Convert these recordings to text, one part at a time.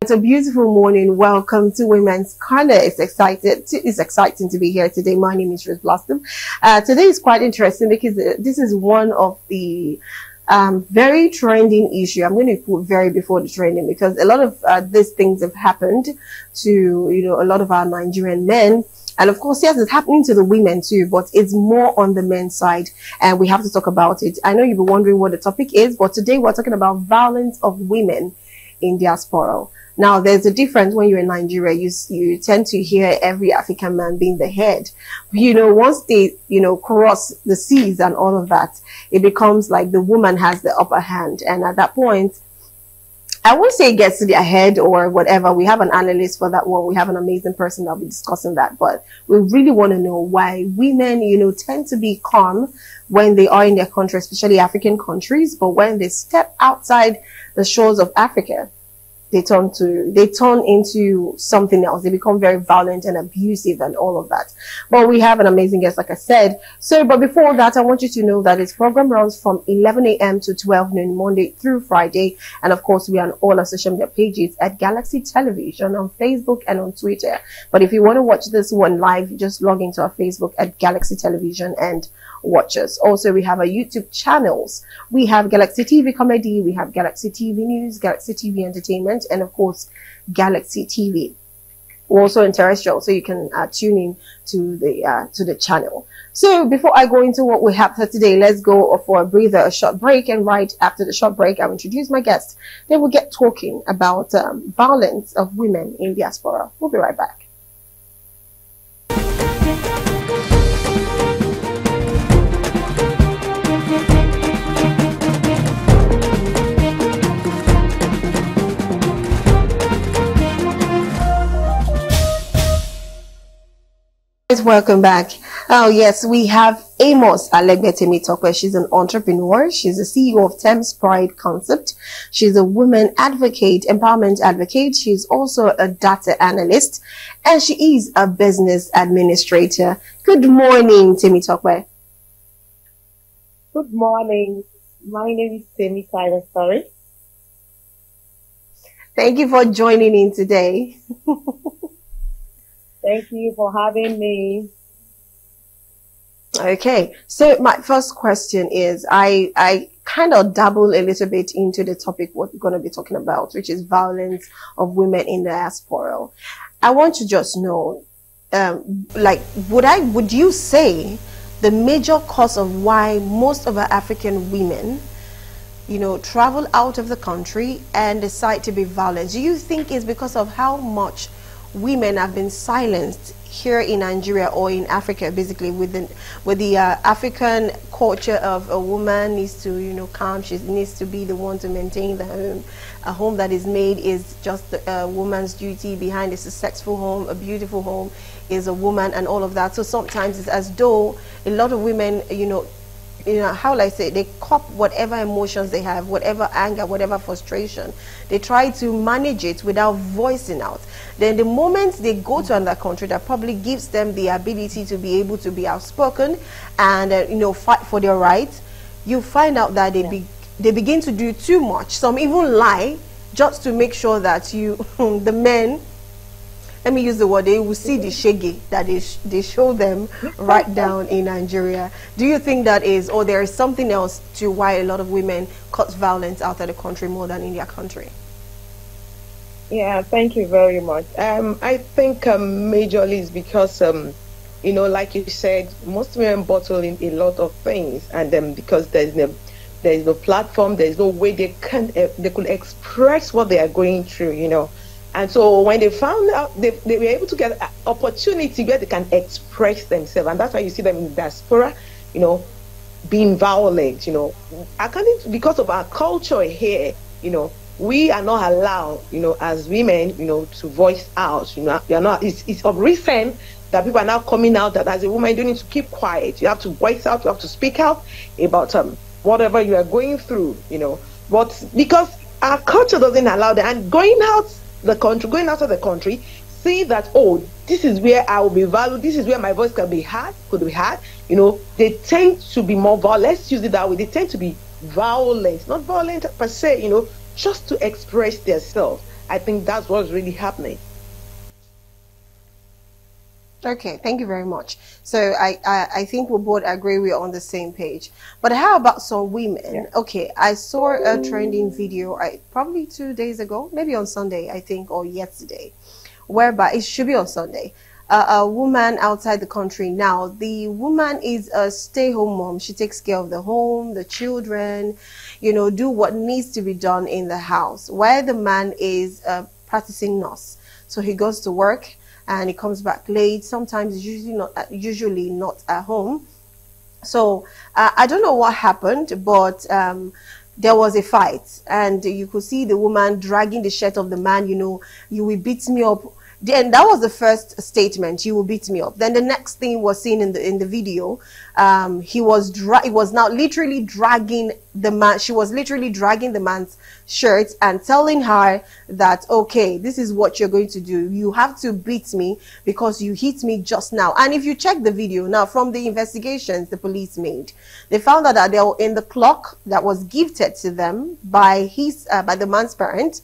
It's a beautiful morning. Welcome to Women's Corner. It's exciting to be here today. My name is Rose Blossom. Today is quite interesting because this is one of the very trending issue. I'm going to put very before the trending because a lot of these things have happened to a lot of our Nigerian men. And of course, yes, it's happening to the women too, but it's more on the men's side, and we have to talk about it. I know you'll be wondering what the topic is, but today we're talking about violence of women in diaspora. Now, there's a difference when you're in Nigeria. You tend to hear every African man being the head. Once they, cross the seas and all of that, it becomes like the woman has the upper hand. And at that point, I won't say it gets to their head or whatever. We have an analyst for that one. We have an amazing person that'll be discussing that. But we really want to know why women, tend to be calm when they are in their country, especially African countries. But when they step outside the shores of Africa, they turn into something else. They become very violent and abusive and all of that. But we have an amazing guest, like I said. But before that, I want you to know that this program runs from 11 a.m. to 12 noon, Monday through Friday. And of course, we are on all our social media pages at Galaxy Television on Facebook and on Twitter. But if you want to watch this one live, just log into our Facebook at Galaxy Television and watch us. Also, we have our YouTube channels. We have Galaxy TV Comedy, we have Galaxy TV News, Galaxy TV Entertainment, and of course, Galaxy TV. We're also in terrestrial, so you can tune in to the channel. So before I go into what we have for today, let's go for a short break. And right after the short break, I'll introduce my guest. Then we'll get talking about violence of women in diaspora. We'll be right back. Welcome back. Oh yes, we have Amos Alegbetemi-Tokwe. She's an entrepreneur. She's the CEO of Thames Pride Concept. She's a woman advocate, empowerment advocate. She's also a data analyst, and she is a business administrator. Good morning, Temi-Tokwe. Good morning. My name is Temi Tyler. Sorry. Thank you for joining in today. Thank you for having me. Okay, so my first question is, I kind of dabble a little bit into the topic what we're going to be talking about, which is violence of women in the diaspora. I want to just know, would you say the major cause of why most of our African women, travel out of the country and decide to be violent, do you think is because of how much women have been silenced here in Nigeria or in Africa, basically with the African culture of a woman needs to calm, she needs to be the one to maintain the home. A home that is made is just a woman's duty. Behind a successful home, a beautiful home, is a woman, and all of that. So sometimes it's as though a lot of women, how will I say, they cop whatever emotions they have, whatever anger, whatever frustration. They try to manage it without voicing out. Then the moment they go to another country that probably gives them the ability to be able to be outspoken and, fight for their rights, you find out that they begin to do too much. Some even lie just to make sure that the men, let me use the word, they will see the shege that they show them right down in Nigeria. Do you think that is, or there is something else to why a lot of women cause violence out of the country more than in their country? Yeah, thank you very much. I think majorly is because, like you said, most women bottle in a lot of things, and because there is no platform, there is no way they could express what they are going through, And so when they found out, they were able to get an opportunity where they can express themselves. And that's why you see them in diaspora, being violent, because of our culture here, we are not allowed, as women, to voice out, you're not, it's of recent that people are now coming out that as a woman, you don't need to keep quiet. You have to voice out, you have to speak out about whatever you are going through, but because our culture doesn't allow that, and going out of the country, see that, oh, this is where I will be valued, this is where my voice could be heard, they tend to be more violent. Let's use it that way. They tend to be violent, not violent per se, just to express themselves. I think that's what's really happening. Okay, thank you very much. So I think we both agree we're on the same page. But how about some Yeah. women? Okay, I saw a trending video probably 2 days ago, maybe on Sunday, I think, or yesterday, whereby it should be on Sunday. A woman outside the country now. The woman is a stay-home mom. She takes care of the home, the children, do what needs to be done in the house. While the man is a practicing nurse, so he goes to work and he comes back late. Sometimes usually not at home. So I don't know what happened, but there was a fight, and you could see the woman dragging the shirt of the man. You will beat me up. Then that was the first statement. You will beat me up. Then the next thing was seen in the video. He was now literally dragging the man. She was literally dragging the man's shirt and telling her that, okay, this is what you're going to do. You have to beat me because you hit me just now. And if you check the video now, from the investigations the police made, they found out that they were in the clock that was gifted to them by the man's parent.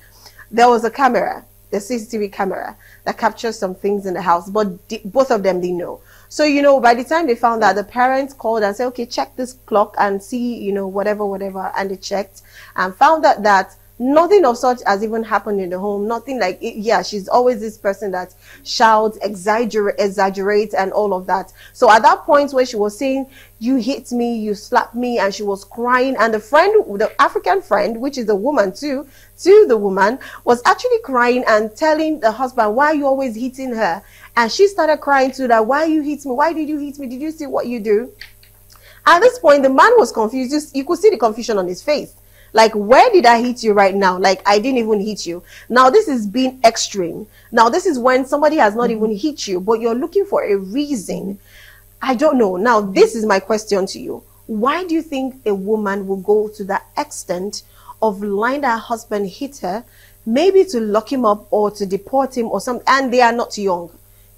There was a camera, the CCTV camera, that captures some things in the house, but both of them didn't know. So, by the time they found out, the parents called and said, okay, check this clock and see, whatever. And they checked and found out that nothing of such has even happened in the home. Nothing like it. Yeah, she's always this person that shouts, exaggerates and all of that. So at that point where she was saying, you hit me, you slapped me, and she was crying, and the African friend, which is a woman too, to the woman, was actually crying and telling the husband, why are you always hitting her? And she started crying too, that why you hit me? Why did you hit me? Did you see what you do? At this point, the man was confused. You could see the confusion on his face. Like, where did I hit you right now? Like, I didn't even hit you. Now, this is being extreme. Now, this is when somebody has not even hit you, but you're looking for a reason. I don't know. Now, this is my question to you. Why do you think a woman will go to that extent of lying that her husband hit her, maybe to lock him up or to deport him or something? And they are not young.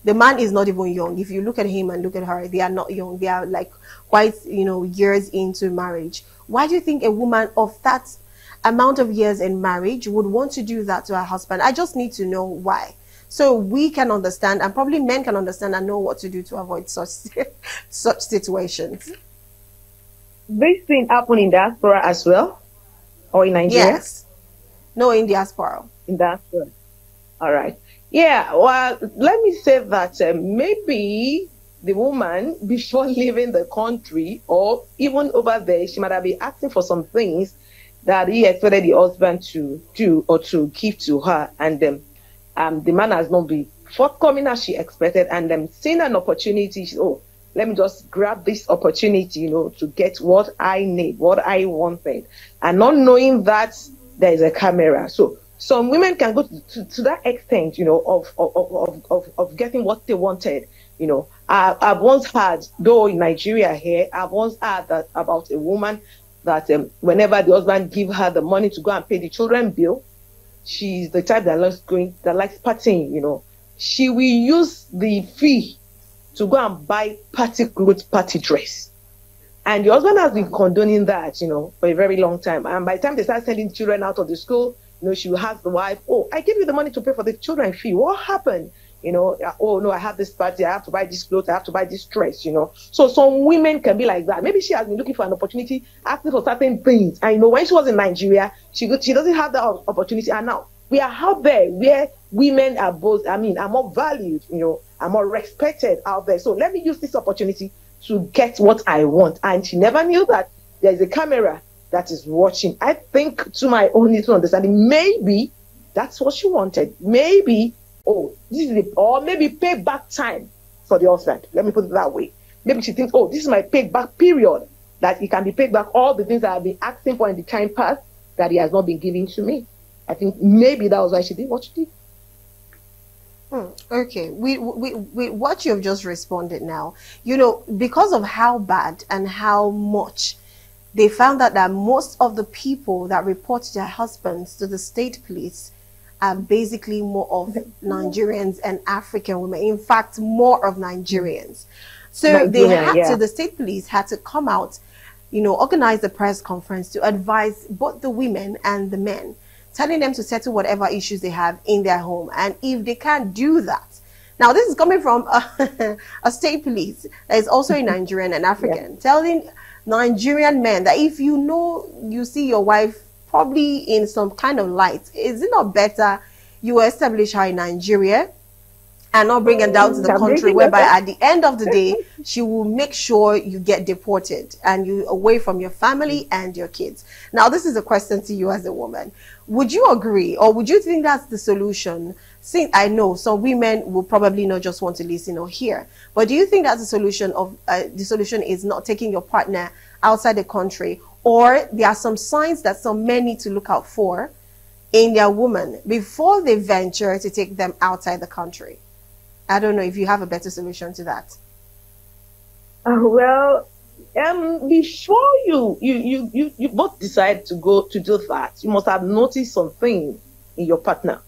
The man is not even young. If you look at him and look at her, they are not young. They are like quite, years into marriage. Why do you think a woman of that amount of years in marriage would want to do that to her husband? I just need to know why. So we can understand, and probably men can understand and know what to do to avoid such situations. This thing happened in diaspora as well? Or in Nigeria? Yes. No, in diaspora. In diaspora. All right. Yeah, well, let me say that maybe the woman, before leaving the country or even over there, she might have been asking for some things that he expected the husband to do or to give to her. And the man has not been forthcoming as she expected. And seeing an opportunity, let me just grab this opportunity, to get what I need, what I wanted. And not knowing that there is a camera. So some women can go to that extent, of getting what they wanted. I've once heard, though in Nigeria here, I've once heard that about a woman that whenever the husband give her the money to go and pay the children bill, she's the type that likes partying. She will use the fee to go and buy party clothes, party dress. And the husband has been condoning that, for a very long time. And by the time they start sending children out of the school, she will ask the wife, oh, I gave you the money to pay for the children fee. What happened? Oh, no, I have this party. I have to buy this clothes. I have to buy this dress, So some women can be like that. Maybe she has been looking for an opportunity, asking for certain things. And, when she was in Nigeria, she doesn't have that opportunity. And now we are out there where women are are more valued, are more respected out there. So let me use this opportunity to get what I want. And she never knew that there's a camera that is watching. I think, to my own little understanding, maybe that's what she wanted. Maybe, or maybe payback time for the husband. Let me put it that way. Maybe she thinks, this is my payback period, that he can be paid back all the things that I've been asking for in the time past that he has not been giving to me. I think maybe that was why she did what she did. Okay, we what you've just responded now, because of how bad and how much they found out that most of the people that report their husbands to the state police are basically more of Nigerians and African women. In fact, more of Nigerians. So the state police had to come out, organize a press conference to advise both the women and the men telling them to settle whatever issues they have in their home. And if they can't do that, now this is coming from a state police that is also a Nigerian and African, telling Nigerian men that if you know you see your wife probably in some kind of light, is it not better you establish her in Nigeria and not bring her down to the country, whereby at the end of the day, she will make sure you get deported and you away from your family and your kids. Now, this is a question to you as a woman. Would you agree, or would you think that's the solution? Since I know some women will probably not just want to listen or hear, but do you think that's the solution of the solution is not taking your partner outside the country, or there are some signs that some men need to look out for in their woman before they venture to take them outside the country? I don't know if you have a better solution to that. Well, before you both decide to go to do that, you must have noticed something in your partner.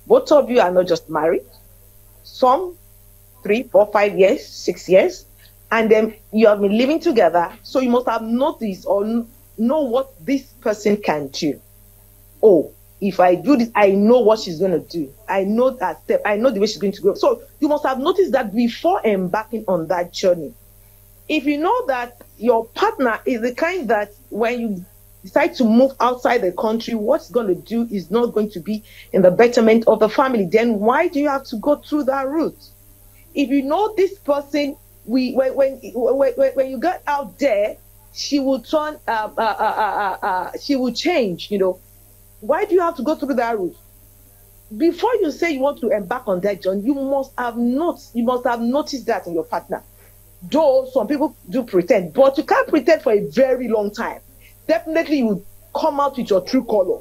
Both of you are not just married. Some 3, 4, 5 years, 6 years, and then you have been living together. So you must have noticed or know what this person can do. Oh, if I do this, I know what she's going to do. I know that step. I know the way she's going to go. So you must have noticed that before embarking on that journey. If you know that your partner is the kind that when you decide to move outside the country, what's going to do is not going to be in the betterment of the family, then why do you have to go through that route? If you know this person, when you get out there, she will turn, she will change, you know. Why do you have to go through that route? Before you say you want to embark on that journey, you must have noticed that in your partner. Though some people do pretend, but you can't pretend for a very long time. Definitely you will come out with your true color.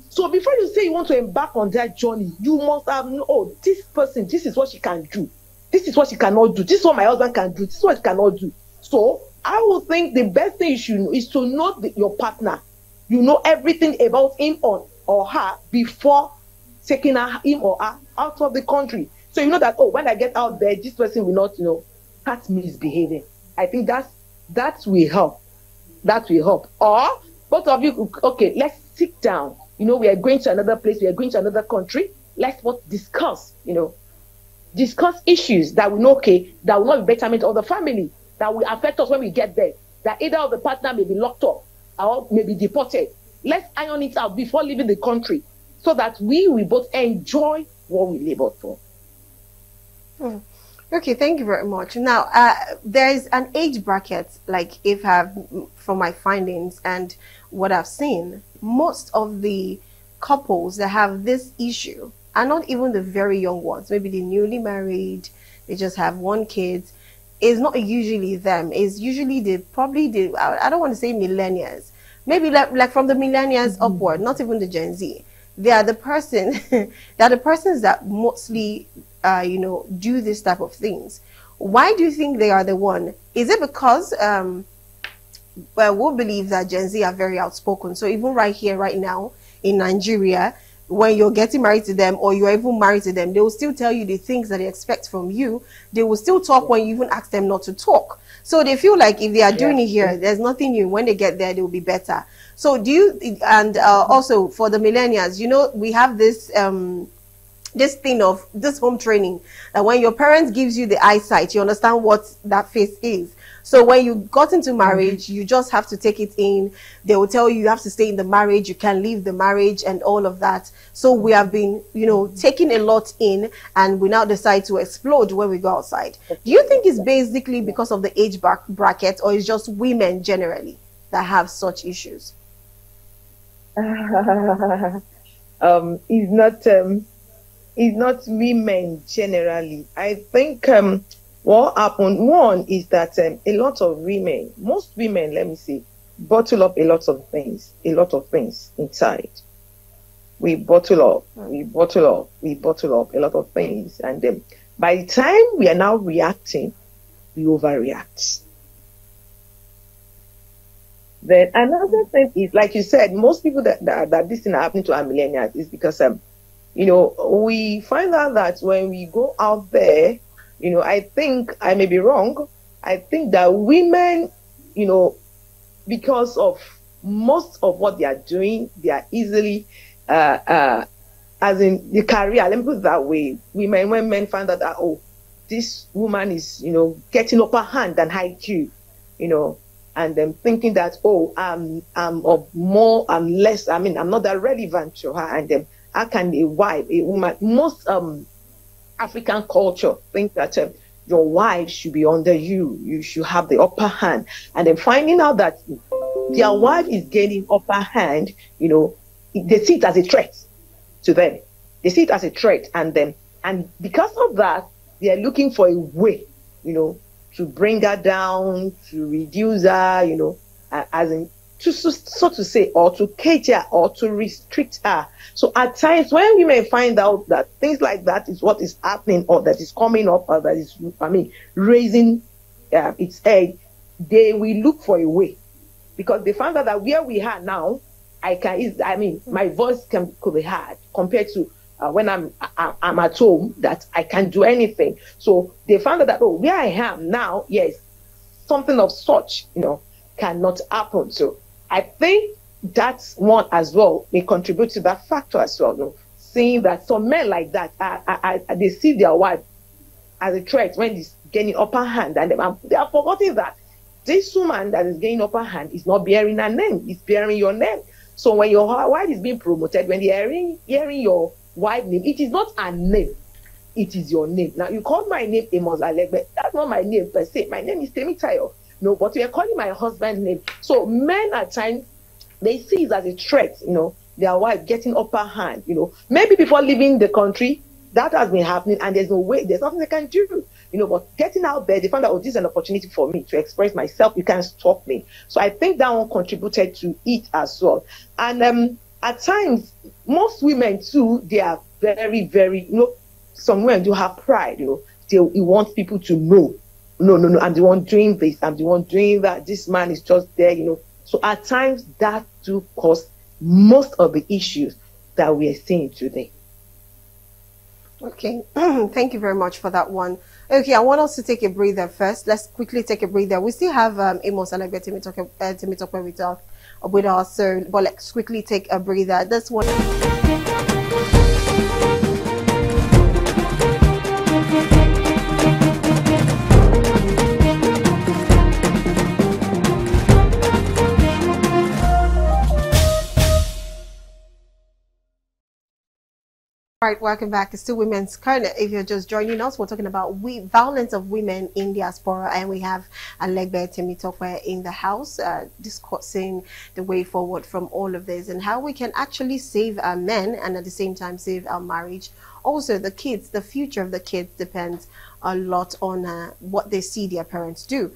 So before you say you want to embark on that journey, you must have known, oh, this person, this is what she can do. This is what she cannot do. This is what my husband can do. This is what he cannot do. So I would think the best thing you should know is to know your partner. You know everything about him or her before taking him or her out of the country. So you know that, oh, when I get out there, this person will not, start misbehaving. I think that will help. That will help. Or both of you, okay, let's sit down. We are going to another place. We are going to another country. Let's discuss, discuss issues that we know, okay, that will not be betterment of the family, that will affect us when we get there. That either of the partner may be locked up or may be deported. Let's iron it out before leaving the country so that we will both enjoy what we labored for. Okay, thank you very much. Now, there is an age bracket, like from my findings and what I've seen, most of the couples that have this issue are not even the very young ones. Maybe they're newly married, they just have one kid. It's not usually them. It's usually I don't want to say millennials. Maybe like from the millennials upward, not even the Gen Z. They are the persons that mostly, do this type of things. Why do you think they are the one? Is it because, we'll believe that Gen Z are very outspoken. So even right here, right now in Nigeria, when you're getting married to them or you're even married to them, they will still tell you the things that they expect from you. They will still talk when you even ask them not to talk. So they feel like if they are doing it here, there's nothing new. When they get there, they will be better. So do you, and also for the millennials, we have this, this thing of this home training, that when your parents gives you the eyesight, you understand what that face is. So when you got into marriage, you just have to take it in. They will tell you have to stay in the marriage, you can't leave the marriage and all of that. So we have been, taking a lot in, and we now decide to explode when we go outside. Do you think it's basically because of the age bracket, or it's just women generally that have such issues? It's not women generally. I think what happened, one is that a lot of women, most women, let me say, bottle up a lot of things inside. We bottle up a lot of things. And then by the time we are now reacting, we overreact. Then another thing is, like you said, most people that this thing happening to are millennials is because, we find out that when we go out there, I think, I may be wrong, I think that women, because of most of what they are doing, they are easily, as in the career, let me put it that way. When men find out that, oh, this woman is, getting upper hand than IQ, and then thinking that, oh, I'm of more, I'm less, I'm not that relevant to her. And then how can a wife, a woman, most African culture think that your wife should be under you, you should have the upper hand. And then finding out that their wife is gaining upper hand, they see it as a threat to them. They see it as a threat, and because of that, they are looking for a way, to bring her down, to reduce her, as in to so to say, or to cage her, or to restrict her. So at times when women find out that things like that is what is happening, or that is coming up, or that is, raising its head, they will look for a way, because they found out that where we are now, my voice could be heard compared to when I'm at home, that I can't do anything. So they found out that, oh, where I am now, yes, something of such, cannot happen. So I think that's one as well may contribute to that factor as well. Seeing that some men like that, they see their wife as a threat when he's gaining upper hand, and they are forgetting that this woman that is gaining upper hand is not bearing her name, it's bearing your name. So when your wife is being promoted, when they are hearing your wife name, it is not her name, it is your name. Now, you called my name Amos Alegbe, that's not my name per se. My name is Temitayo. No, but you are calling my husband's name. So men at times, they see it as a threat, their wife getting upper hand, maybe before leaving the country, that has been happening, and there's no way, there's nothing they can do, but getting out there, they found out, oh, this is an opportunity for me to express myself, you can't stop me. So I think that one contributed to it as well. And at times, most women too, they are very, very, some women do have pride, they want people to know, no, I'm the one doing this, I'm the one doing that, this man is just there, So at times, that do cause most of the issues that we are seeing today. Okay, thank you very much for that one. Okay, I want us to take a breather first. Let's quickly take a breather. We still have Amos Alegbe Temitope with us, so but let's quickly take a breather. This one. All right, welcome back. It's still Women's Corner. If you're just joining us, we're talking about violence of women in diaspora, and we have Alegbe Temitope in the house discussing the way forward from all of this and how we can actually save our men and at the same time save our marriage. Also, the kids, the future of the kids depends a lot on what they see their parents do.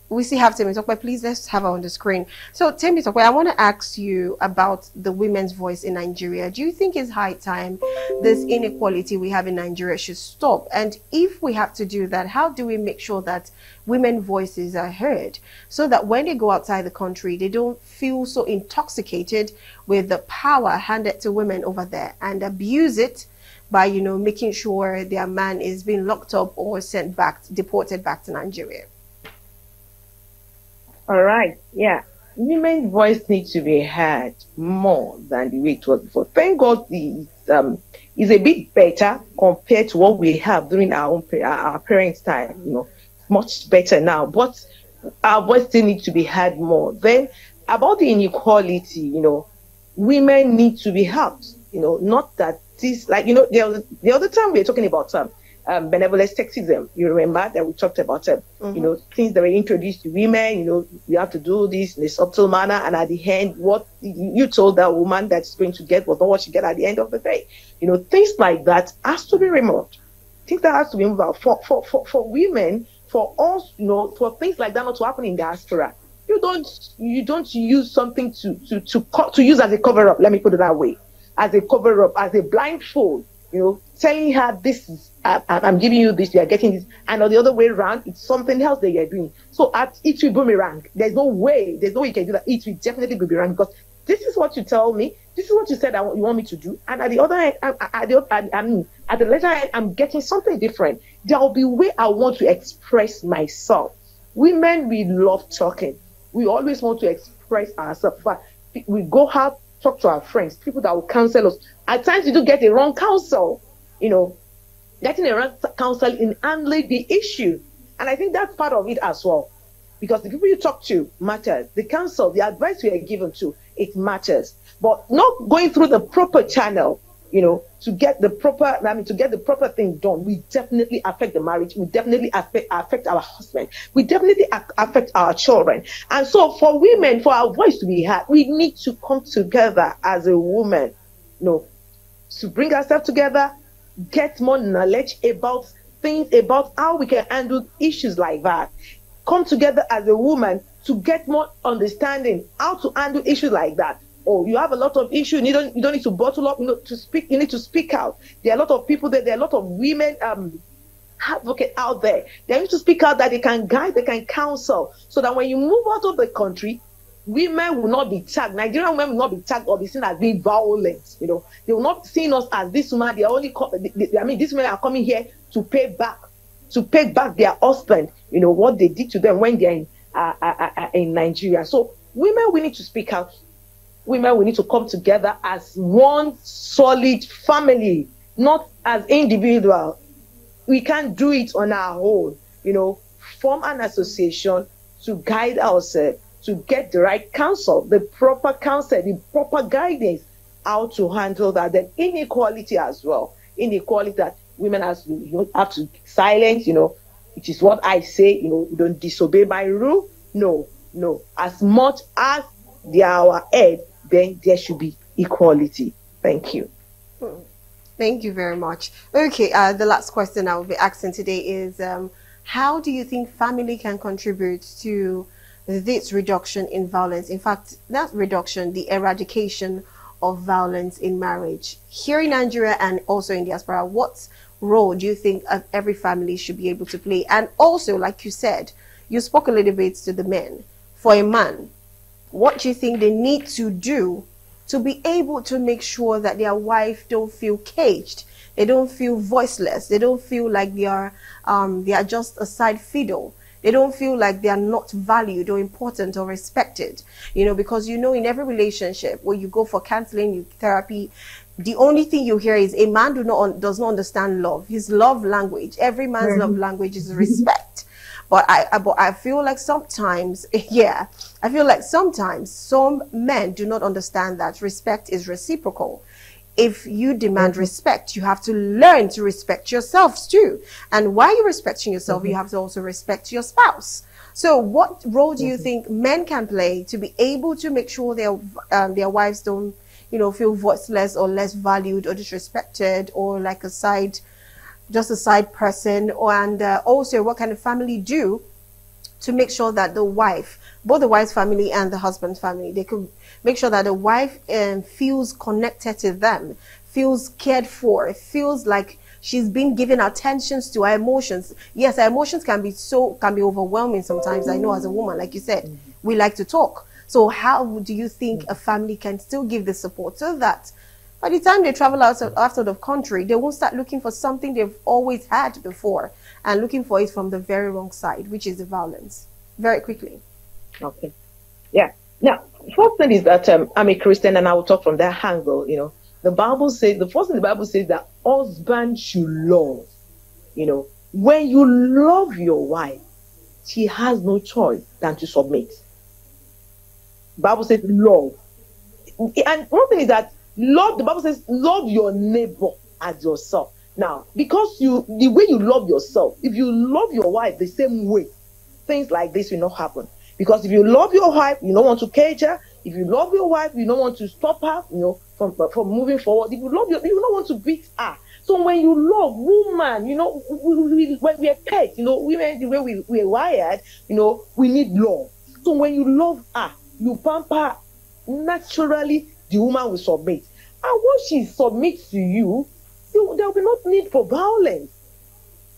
We still have Temitope. Please, let's have her on the screen. So, Temitope, I want to ask you about the women's voice in Nigeria. Do you think it's high time this inequality we have in Nigeria should stop? And if we have to do that, how do we make sure that women's voices are heard so that when they go outside the country, they don't feel so intoxicated with the power handed to women over there and abuse it by, making sure their man is being locked up or sent back, deported back to Nigeria? All right. Yeah. Women's voice needs to be heard more than the way it was before. Thank God is a bit better compared to what we have during our parents' time. Much better now. But our voice still needs to be heard more. Then about the inequality, women need to be helped. Not that this, the other time we were talking about benevolent sexism. You remember that we talked about things that were introduced to women. You have to do this in a subtle manner, and at the end, what you told that woman that's going to get was not what she get at the end of the day. Things like that has to be removed. Things that has to be removed out for women, for us, for things like that not to happen in diaspora. You don't use something to use as a cover up. Let me put it that way, as a cover up, as a blindfold. Telling her this is, I'm giving you this, you are getting this, and on the other way around, it's something else that you're doing. So it will boomerang. There's no way you can do that. It will definitely boomerang, because this is what you tell me, this is what you said you want me to do, and at the other end, at the later end, I'm getting something different. There will be a way I want to express myself. Women, we love talking. We always want to express ourselves. We go out, talk to our friends, people that will counsel us. At times we do get a wrong counsel, getting a wrong counsel in handling the issue. And I think that's part of it as well. Because the people you talk to matters. The counsel, the advice we are given to, it matters. But not going through the proper channel, to get the proper thing done, we definitely affect the marriage. We definitely affect our husband. We definitely affect our children. And so for women, for our voice to be heard, we need to come together as a woman, to bring ourselves together, get more knowledge about things, about how we can handle issues like that. Come together as a woman to get more understanding how to handle issues like that. Oh, you have a lot of issues. You don't need to bottle up. To speak. You need to speak out. There are a lot of people there. There are a lot of women advocates out there. They need to speak out, that they can guide, they can counsel, so that when you move out of the country, women will not be tagged. Nigerian women will not be tagged or be seen as being violent. They will not see us as this woman. They are only. These women are coming here to pay back their husband. What they did to them when they're in Nigeria. So women, we need to speak out. Women, we need to come together as one solid family, not as individual. We can't do it on our own. Form an association to guide ourselves, to get the right counsel, the proper counsel, the proper guidance, how to handle that. Then inequality as well. Inequality that women have to silence, it is what I say, you don't disobey my rule. No. As much as they are our head, then there should be equality. Thank you. Thank you very much. Okay, the last question I will be asking today is, how do you think family can contribute to this reduction in violence? In fact, that reduction, the eradication of violence in marriage. Here in Nigeria and also in diaspora, what role do you think every family should be able to play? And also, like you said, you spoke a little bit to the men. For a man, what do you think they need to do to be able to make sure that their wife don't feel caged, they don't feel voiceless, they don't feel like they are just a side fiddle, they don't feel like they are not valued or important or respected? Because in every relationship where you go for counseling, therapy, the only thing you hear is a man does not understand love. His love language, every man's love language is respect. But I feel like sometimes, some men do not understand that respect is reciprocal. If you demand respect, you have to learn to respect yourselves too. And while you're respecting yourself, you have to also respect your spouse. So what role do you think men can play to be able to make sure their wives don't, feel voiceless or less valued or disrespected or like just a side person? And also, what can the family do to make sure that both the wife's family and the husband's family, they could make sure that the wife feels connected to them, feels cared for, feels like she's been given attentions to her emotions. Yes, her emotions can be overwhelming sometimes. I know, as a woman, like you said, we like to talk. So how do you think a family can still give the support so that by the time they travel out of the country, they won't start looking for something they've always had before and looking for it from the very wrong side, which is the violence? Very quickly. Okay. Yeah. Now, first thing is that I'm a Christian, and I will talk from that angle. The Bible says, the first thing the Bible says, that husband should love. When you love your wife, she has no choice than to submit. The Bible says love. And one thing is that love, the Bible says, love your neighbor as yourself. Now, because the way you love yourself, if you love your wife the same way, things like this will not happen. Because if you love your wife, you don't want to cage her. If you love your wife, you don't want to stop her, from moving forward. If you love you don't want to beat her. So when you love woman, when we are pets, women, the way we are wired, we need love. So when you love her, you pamper her, naturally the woman will submit. And once she submits to you, there will be no need for violence.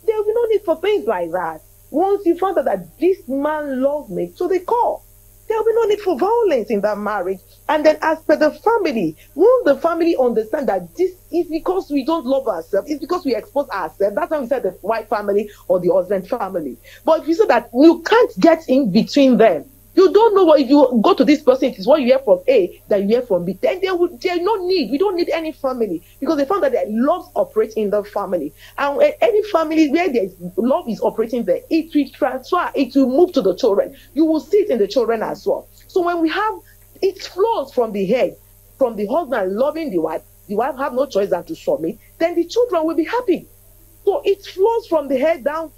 There will be no need for things like that. Once you find out that this man loves me, so they call. There will be no need for violence in that marriage. And then as per the family, once the family understand that this is because we don't love ourselves, it's because we expose ourselves. That's why we said the wife family or the husband family. But if you say that you can't get in between them, You don't know what, if you go to this person, it is what you hear from A that you hear from B. Then there no need. We don't need any family, because they found that their love operates in the family. And any family where there's love is operating there, it will transfer, it will move to the children. You will see it in the children as well. So when we have, it flows from the head, from the husband loving the wife have no choice than to submit, then the children will be happy. So it flows from the head down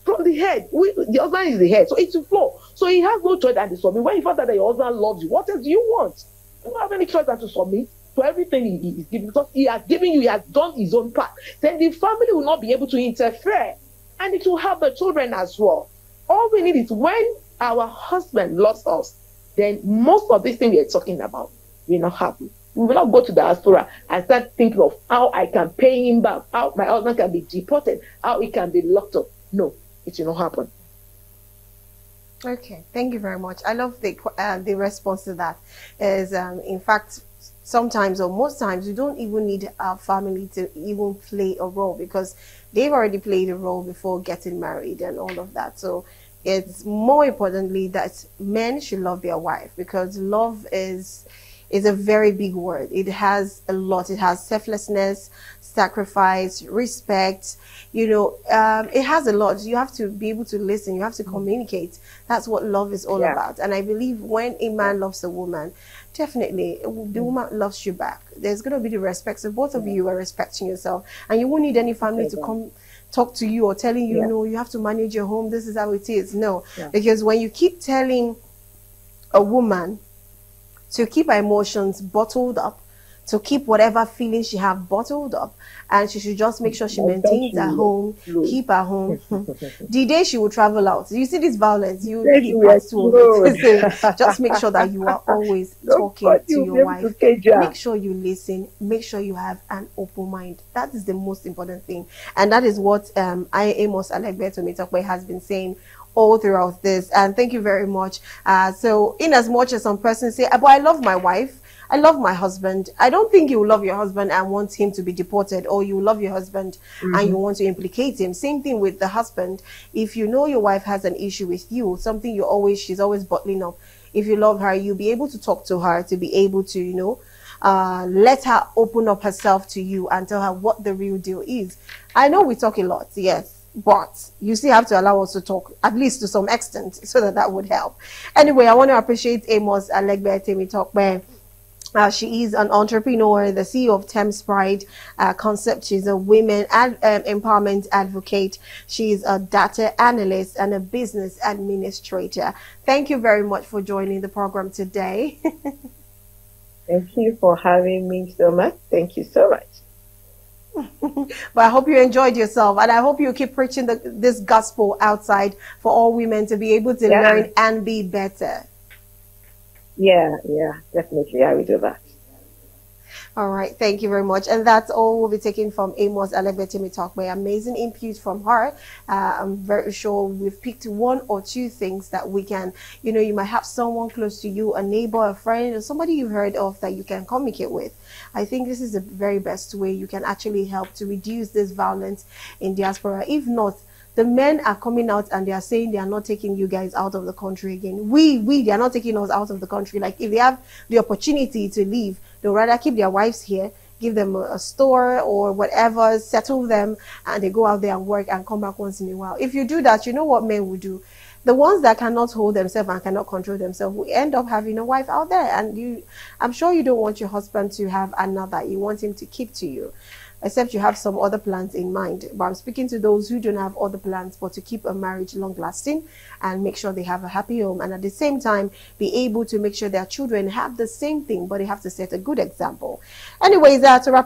from the head. The husband is the head, so it will flow. So he has no choice than to submit. When you find out that your husband loves you, what else do you want? You don't have any choice than to submit to everything he is giving, because he has given you, he has done his own part. Then the family will not be able to interfere, and it will help the children as well. All we need is, when our husband loves us, then most of these things we are talking about will not happen. We will not go to diaspora and start thinking of how I can pay him back, how my husband can be deported, how he can be locked up. No, it will not happen. Okay, thank you very much. I love the response to that. Is in fact, sometimes or most times we don't even need our family to even play a role, because they've already played a role before getting married and all of that. So it's more importantly that men should love their wife, because love is a very big word. It has a lot. It has selflessness, sacrifice, respect. It has a lot. You have to be able to listen. You have to communicate. That's what love is all about. And I believe when a man loves a woman, definitely the woman loves you back. There's going to be the respect. So both of you are respecting yourself, and you won't need any family to come talk to you or telling you, no, you have to manage your home. This is how it is. No, because when you keep telling a woman to keep her emotions bottled up, to keep whatever feelings she have bottled up, and she should just make sure she maintains her home, keep her home. The day she will travel out, you see this violence, you keep her so just make sure that you are always talking to your wife. Make sure you listen. Make sure you have an open mind. That is the most important thing, and that is what Amos Alegbe has been saying all throughout this. And thank you very much. So in as much as some persons say, but I love my wife, I love my husband, I don't think you will love your husband and want him to be deported, or you love your husband and you want to implicate him. Same thing with the husband. If you know your wife has an issue with you, something she's always bottling up, if you love her, you'll be able to talk to her, to be able to let her open up herself to you and tell her what the real deal is. I know we talk a lot, yes, but you still have to allow us to talk, at least to some extent, so that would help. Anyway, I want to appreciate Amos Alegbe Temitokbe. She is an entrepreneur, the CEO of Thames Pride Concept. She's a women empowerment advocate. She's a data analyst and a business administrator. Thank you very much for joining the program today. Thank you for having me so much. Thank you so much. But I hope you enjoyed yourself, and I hope you keep preaching this gospel outside for all women to be able to learn and be better. Yeah, definitely. I will do that. All right, thank you very much. And that's all we'll be taking from Amos Alegbe Temitokbe. Amazing input from her. I'm very sure we've picked one or two things that we can, you might have someone close to you, a neighbor, a friend, or somebody you've heard of that you can communicate with. I think this is the very best way you can actually help to reduce this violence in diaspora. If not, the men are coming out and they are saying they are not taking you guys out of the country again. They are not taking us out of the country. Like, if they have the opportunity to leave, they'd rather keep their wives here, give them a store or whatever, settle them, and they go out there and work and come back once in a while. If you do that, you know what men will do? The ones that cannot hold themselves and cannot control themselves will end up having a wife out there. And I'm sure you don't want your husband to have another. You want him to keep to you, except you have some other plans in mind. But I'm speaking to those who don't have other plans, but to keep a marriage long lasting and make sure they have a happy home, and at the same time be able to make sure their children have the same thing, but they have to set a good example. Anyways, to wrap